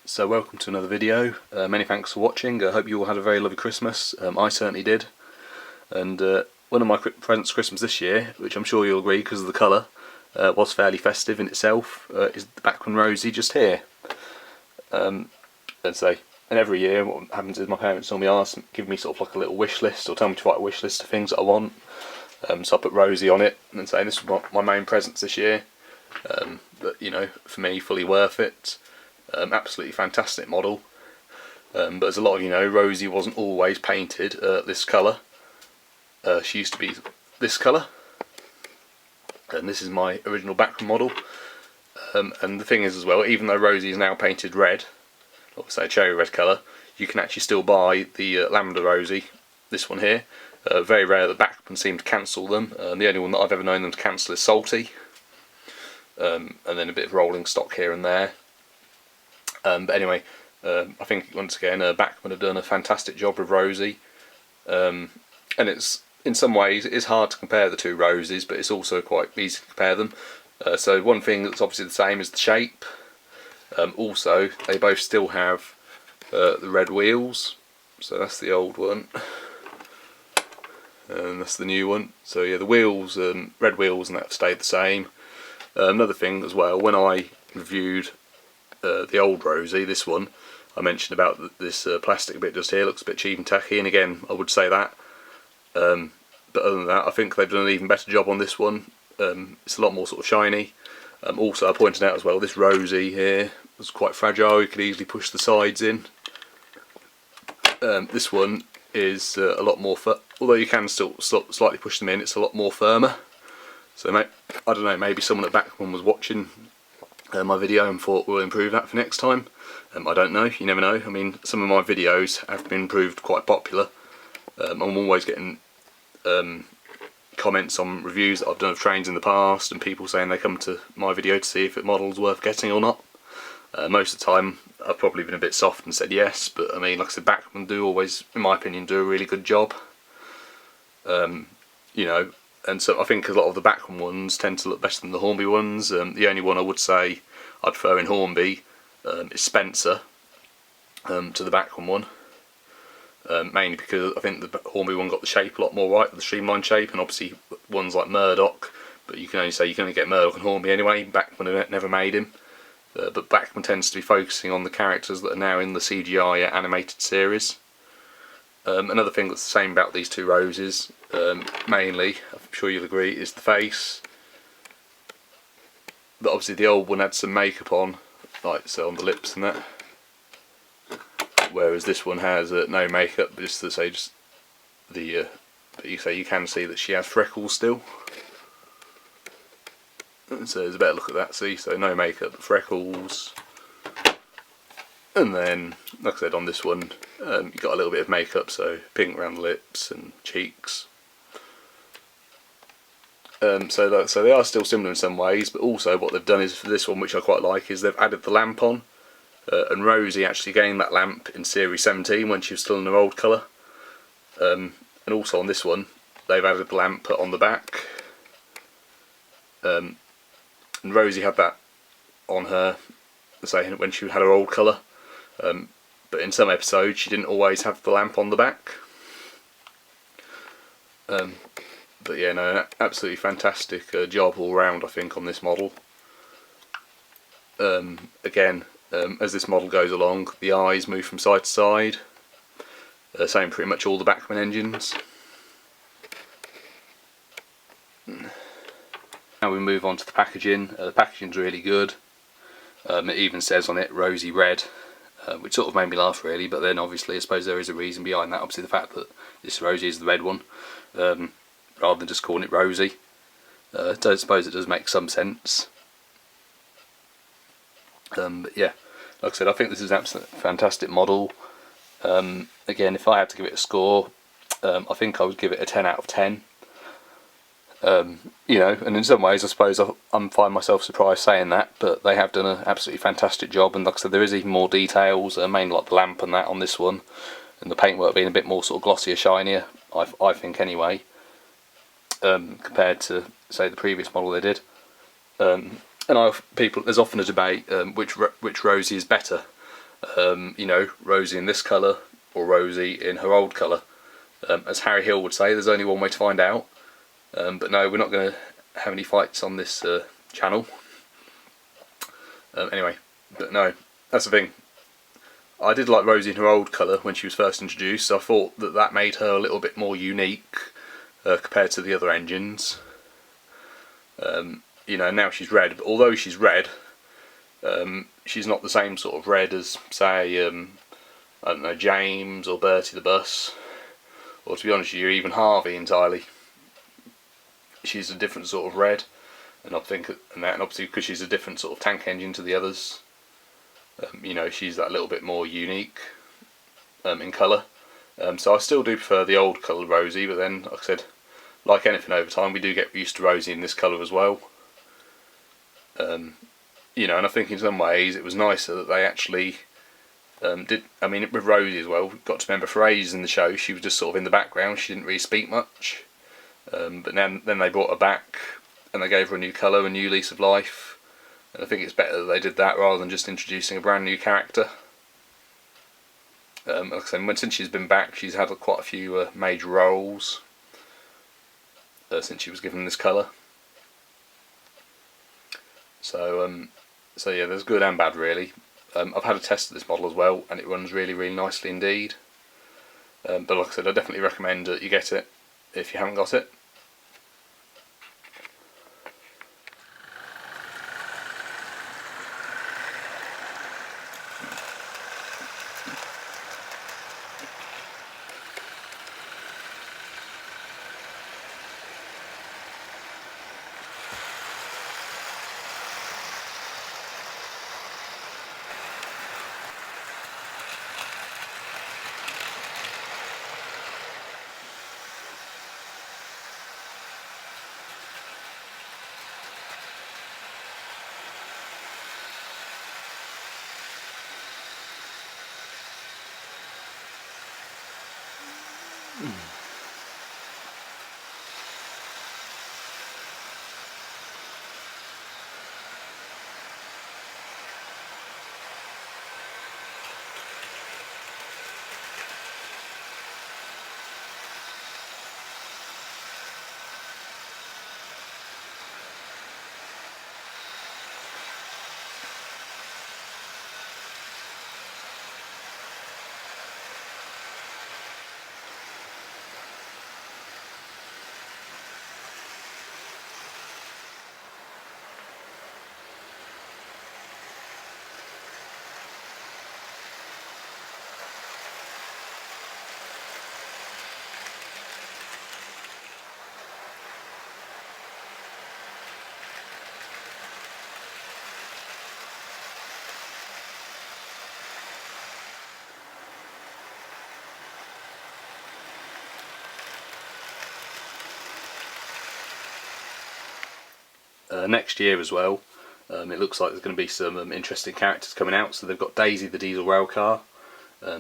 So welcome to another video. Many thanks for watching. I hope you all had a very lovely Christmas. I certainly did. And one of my presents for Christmas this year, which I'm sure you'll agree because of the colour, was fairly festive in itself, is the Bachmann Rosie just here. And every year what happens is my parents normally give me sort of like a little wish list, or tell me to write a wish list of things that I want. So I put Rosie on it and say this was my main presents this year. But you know, for me, fully worth it. Absolutely fantastic model. But as a lot of you know, Rosie wasn't always painted this colour. She used to be this colour, and this is my original Bachmann model. And the thing is as well, even though Rosie is now painted red, or say cherry red colour, you can actually still buy the Lavender Rosie, this one here. Very rare that Bachmann seem to cancel them. The only one that I've ever known them to cancel is Salty. And then a bit of rolling stock here and there. But anyway, I think once again Bachmann have done a fantastic job with Rosie, and it's in some ways it is hard to compare the two Rosies, but it's also quite easy to compare them. So one thing that's obviously the same is the shape. Also, they both still have the red wheels. So that's the old one, and that's the new one. So yeah, the wheels, red wheels, and that have stayed the same. Another thing as well, when I reviewed the old Rosie, this one, I mentioned about this plastic bit just here, looks a bit cheap and tacky, and again I would say that. But other than that, I think they've done an even better job on this one. It's a lot more sort of shiny. Also I pointed out as well, this Rosie here was quite fragile, you could easily push the sides in. This one is a lot more, although you can still slightly push them in, it's a lot more firmer. So I don't know, maybe someone at Bachmann was watching my video and thought we'll improve that for next time. I don't know, you never know. I mean, some of my videos have been proved quite popular. I'm always getting comments on reviews that I've done of trains in the past, and people saying they come to my video to see if the model's worth getting or not. Most of the time I've probably been a bit soft and said yes, but I mean, like I said, Bachmann do always, in my opinion, do a really good job. You know, and so I think a lot of the Bachmann ones tend to look better than the Hornby ones. The only one I would say I'd prefer in Hornby is Spencer to the Bachmann one. Mainly because I think the Hornby one got the shape a lot more right, the streamlined shape, and obviously ones like Murdoch, but you can only say you can only get Murdoch and Hornby anyway. Bachmann never made him. But Bachmann tends to be focusing on the characters that are now in the CGI animated series. Another thing that's the same about these two Roses, mainly, I'm sure you'll agree, is the face. But obviously the old one had some makeup on, like so on the lips and that. Whereas this one has no makeup, but just but you can see that she has freckles still. And so there's a better look at that. See, so no makeup, but freckles. And then, like I said, on this one, you got a little bit of makeup, so pink around the lips and cheeks. So they are still similar in some ways, but also what they've done is for this one, which I quite like, is they've added the lamp on. And Rosie actually gained that lamp in Series 17 when she was still in her old colour. And also on this one, they've added the lamp on the back. And Rosie had that on her, say, when she had her old colour. But in some episodes she didn't always have the lamp on the back. But yeah, no, absolutely fantastic job all round, I think, on this model. Again, as this model goes along, the eyes move from side to side. Same pretty much all the Bachmann engines. Now we move on to the packaging. The packaging's really good. It even says on it Rosie Red, which sort of made me laugh really, but then obviously I suppose there is a reason behind that. Obviously the fact that this Rosie is the red one, rather than just calling it Rosie. I suppose it does make some sense. But yeah, like I said, I think this is an absolutely fantastic model. Again, if I had to give it a score, I think I would give it a 10 out of 10. You know, and in some ways I suppose I find myself surprised saying that, but they have done an absolutely fantastic job. And like I said, there is even more details, mainly like the lamp and that on this one, and the paintwork being a bit more sort of glossier, shinier, I think anyway, compared to say the previous model they did. And there's often a debate which Rosie is better, You know, Rosie in this colour or Rosie in her old colour. As Harry Hill would say, there's only one way to find out. But no, we're not going to have any fights on this channel. Anyway, but no, that's the thing. I did like Rosie in her old colour when she was first introduced, so I thought that that made her a little bit more unique compared to the other engines. You know, now she's red, but although she's red, she's not the same sort of red as, say, I don't know, James or Bertie the Bus, or to be honest with you, even Harvey entirely. She's a different sort of red, and I think, and obviously because she's a different sort of tank engine to the others, you know, she's that little bit more unique in colour. So I still do prefer the old colour Rosie, but then, like I said, like anything over time, we do get used to Rosie in this colour as well. You know, and I think in some ways it was nicer that they actually did. I mean, with Rosie as well, got to remember for ages in the show she was just sort of in the background. She didn't really speak much. But then they brought her back and they gave her a new colour, a new lease of life. And I think it's better that they did that rather than just introducing a brand new character. Like I said, since she's been back, she's had quite a few major roles since she was given this colour. So yeah, there's good and bad really. I've had a test of this model as well, and it runs really, really nicely indeed. But like I said, I definitely recommend that you get it if you haven't got it. Next year as well, it looks like there's going to be some interesting characters coming out. So they've got Daisy the diesel rail car.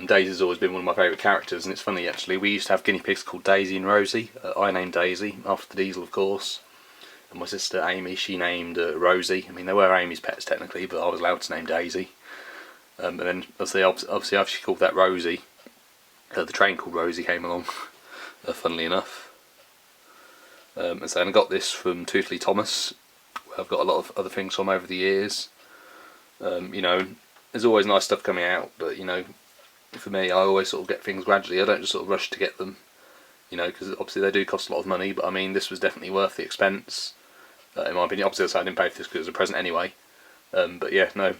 Daisy's always been one of my favourite characters, and it's funny actually, we used to have guinea pigs called Daisy and Rosie. I named Daisy after the diesel of course, and my sister Amy, she named Rosie. I mean, they were Amy's pets technically, but I was allowed to name Daisy. And then obviously after she called that Rosie, the train called Rosie came along, funnily enough. And so I got this from Toothley Thomas. I've got a lot of other things from over the years. You know, there's always nice stuff coming out, but you know, for me, I always sort of get things gradually. I don't just sort of rush to get them, you know, because obviously they do cost a lot of money. But I mean, this was definitely worth the expense, in my opinion. Obviously, I didn't pay for this because it was a present anyway. But yeah, no,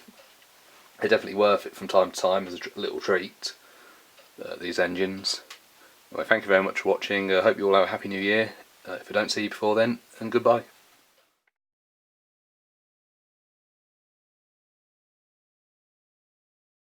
they're definitely worth it from time to time as a little treat. These engines. Anyway, thank you very much for watching. I hope you all have a happy new year. If I don't see you before then, and goodbye.